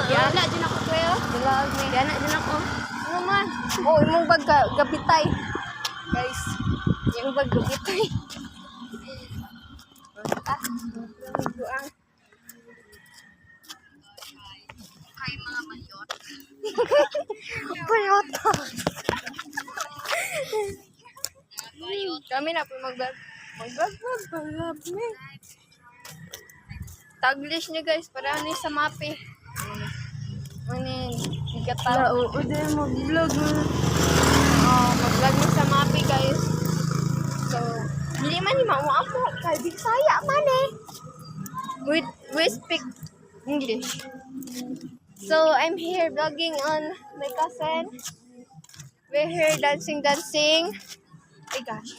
Yana din ako kuya. Vlog ni. Yana din ako. Ano man? Oh, imong bag gabitay. Guys, yung bag gabitay. Kay mga mayot. Bayot. Kami na po mag-vlog. Mag-vlog me. Taglish niyo guys, para ano sa mapi. Manin, igataw. Oo, din mag-vlog. Mag-vlog mo sa mapi guys. So, hindi man ni mauamo. Kay Bisaya man eh. We speak English. So, I'm here vlogging on my cousin. We're here dancing. Oh my gosh.